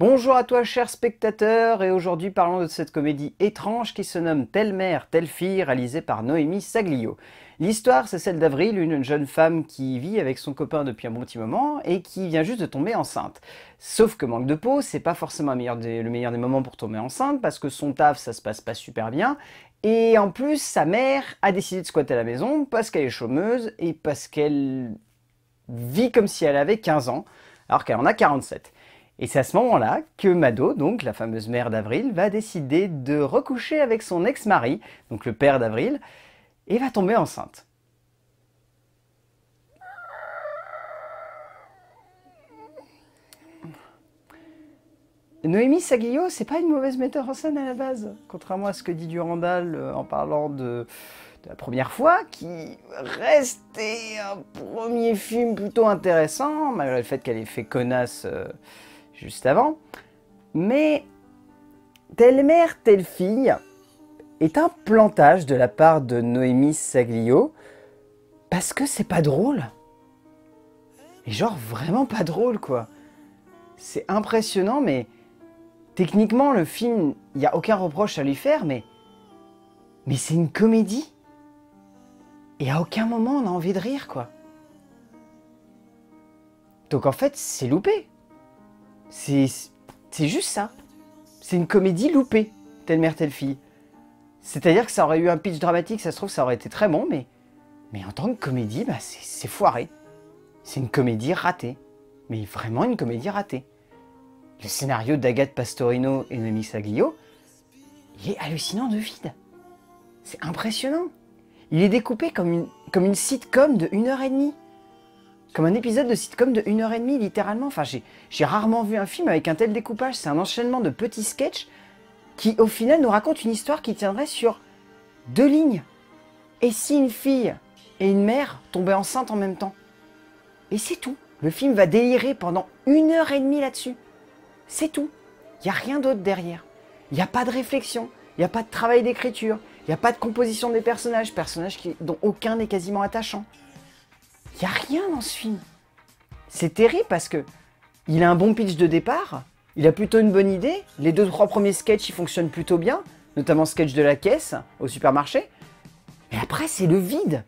Bonjour à toi cher spectateur, et aujourd'hui parlons de cette comédie étrange qui se nomme Telle mère, telle fille, réalisée par Noémie Saglio. L'histoire, c'est celle d'Avril, une jeune femme qui vit avec son copain depuis un bon petit moment et qui vient juste de tomber enceinte. Sauf que manque de peau, c'est pas forcément le meilleur des moments pour tomber enceinte parce que son taf, ça se passe pas super bien. Et en plus, sa mère a décidé de squatter à la maison parce qu'elle est chômeuse et parce qu'elle vit comme si elle avait 15 ans alors qu'elle en a 47. Et c'est à ce moment-là que Mado, donc la fameuse mère d'Avril, va décider de recoucher avec son ex-mari, donc le père d'Avril, et va tomber enceinte. Noémie Saglio, c'est pas une mauvaise metteur en scène à la base, contrairement à ce que dit Durandal en parlant de la première fois, qui restait un premier film plutôt intéressant, malgré le fait qu'elle ait fait connasse juste avant. Mais Telle mère, telle fille est un plantage de la part de Noémie Saglio parce que c'est pas drôle. Et genre vraiment pas drôle quoi. C'est impressionnant, mais techniquement le film, il n'y a aucun reproche à lui faire, mais c'est une comédie. Et à aucun moment on a envie de rire quoi. Donc en fait c'est loupé. C'est juste ça. C'est une comédie loupée, Telle mère, telle fille. C'est-à-dire que ça aurait eu un pitch dramatique, ça se trouve, ça aurait été très bon, mais en tant que comédie, bah, c'est foiré. C'est une comédie ratée. Mais vraiment une comédie ratée. Le scénario d'Agathe Pastorino et Noémie Saglio, il est hallucinant de vide. C'est impressionnant. Il est découpé comme une sitcom de 1h30. Comme un épisode de sitcom de 1h30, littéralement. Enfin, j'ai rarement vu un film avec un tel découpage. C'est un enchaînement de petits sketchs qui, au final, nous raconte une histoire qui tiendrait sur 2 lignes. Et si une fille et une mère tombaient enceintes en même temps? Et c'est tout. Le film va délirer pendant 1h30 là-dessus. C'est tout. Il n'y a rien d'autre derrière. Il n'y a pas de réflexion. Il n'y a pas de travail d'écriture. Il n'y a pas de composition des personnages. Dont aucun n'est quasiment attachant. Il n'y a rien dans ce film. C'est terrible parce que il a un bon pitch de départ. Il a plutôt une bonne idée. Les 2-3 premiers sketchs, ils fonctionnent plutôt bien. Notamment le sketch de la caisse au supermarché. Mais après, c'est le vide.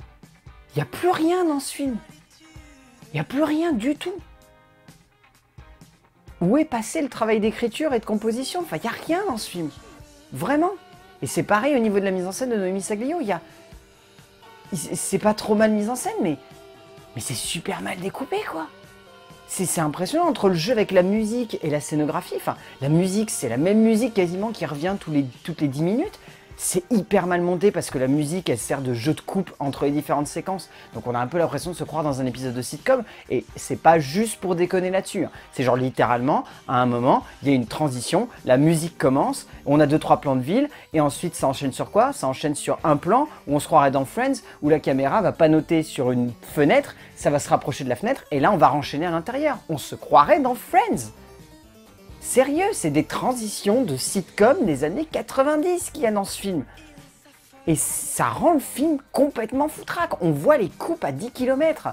Il n'y a plus rien dans ce film. Il n'y a plus rien du tout. Où est passé le travail d'écriture et de composition? Enfin, il n'y a rien dans ce film. Vraiment. Et c'est pareil au niveau de la mise en scène de Noémie Saglio. C'est pas trop mal mis en scène, mais c'est super mal découpé, quoi. C'est impressionnant entre le jeu avec la musique et la scénographie. Enfin, la musique, c'est la même musique quasiment qui revient toutes les 10 minutes. C'est hyper mal monté parce que la musique, elle sert de jeu de coupe entre les différentes séquences. Donc on a un peu l'impression de se croire dans un épisode de sitcom. Et c'est pas juste pour déconner là-dessus. C'est genre littéralement, à un moment, il y a une transition, la musique commence, on a 2-3 plans de ville, et ensuite ça enchaîne sur quoi? Ça enchaîne sur un plan où on se croirait dans Friends, où la caméra va panoter sur une fenêtre, ça va se rapprocher de la fenêtre, et là on va renchaîner à l'intérieur. On se croirait dans Friends. Sérieux, c'est des transitions de sitcom des années 90 qu'il y a dans ce film. Et ça rend le film complètement foutraque. On voit les coupes à 10 km.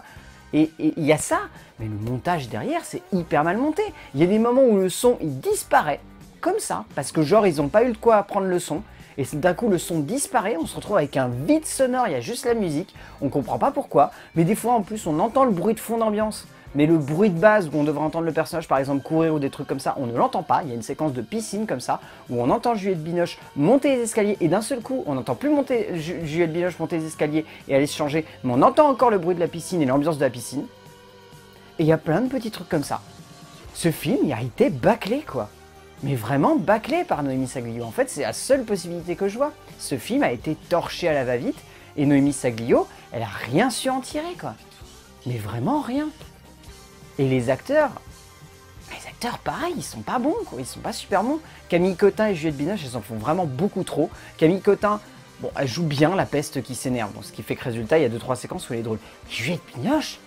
Et il y a ça, mais le montage derrière, c'est hyper mal monté. Il y a des moments où le son, il disparaît, comme ça, parce que genre, ils n'ont pas eu de quoi prendre le son. Et d'un coup, le son disparaît, on se retrouve avec un vide sonore, il y a juste la musique. On comprend pas pourquoi, mais des fois, en plus, on entend le bruit de fond d'ambiance. Mais le bruit de base où on devrait entendre le personnage par exemple courir ou des trucs comme ça, on ne l'entend pas. Il y a une séquence de piscine comme ça où on entend Juliette Binoche monter les escaliers et d'un seul coup on n'entend plus Juliette Binoche monter les escaliers et aller se changer, mais on entend encore le bruit de la piscine et l'ambiance de la piscine. Et il y a plein de petits trucs comme ça. Ce film, il a été bâclé quoi. Mais vraiment bâclé par Noémie Saglio. En fait, c'est la seule possibilité que je vois. Ce film a été torché à la va-vite et Noémie Saglio, elle a rien su en tirer quoi. Mais vraiment rien. Et les acteurs pareil, ils sont pas bons, quoi. Ils sont pas super bons. Camille Cotin et Juliette Binoche, elles en font vraiment beaucoup trop. Camille Cotin, bon, elle joue bien la peste qui s'énerve, bon, ce qui fait que résultat, il y a 2-3 séquences où elle est drôle. Juliette Binoche,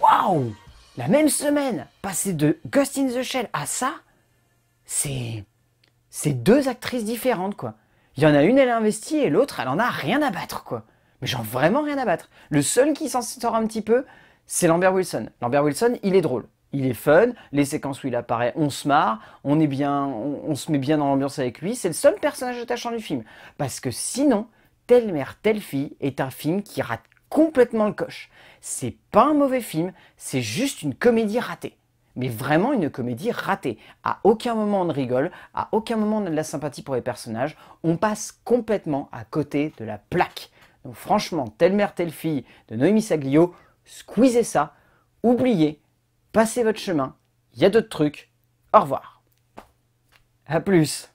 waouh! La même semaine, passer de Ghost in the Shell à ça, c'est 2 actrices différentes, quoi. Il y en a une, elle est investie, et l'autre, elle en a rien à battre, quoi. Mais genre vraiment rien à battre. Le seul qui s'en sort un petit peu, c'est Lambert Wilson. Lambert Wilson, il est drôle. il est fun, les séquences où il apparaît, on se marre, on est bien, on se met bien dans l'ambiance avec lui, c'est le seul personnage attachant du film. Parce que sinon, Telle mère, telle fille est un film qui rate complètement le coche. C'est pas un mauvais film, c'est juste une comédie ratée. Mais vraiment une comédie ratée. À aucun moment on ne rigole, à aucun moment on a de la sympathie pour les personnages, on passe complètement à côté de la plaque. Donc franchement, Telle mère, telle fille de Noémie Saglio, squeezez ça, oubliez, passez votre chemin, il y a d'autres trucs. Au revoir. À plus.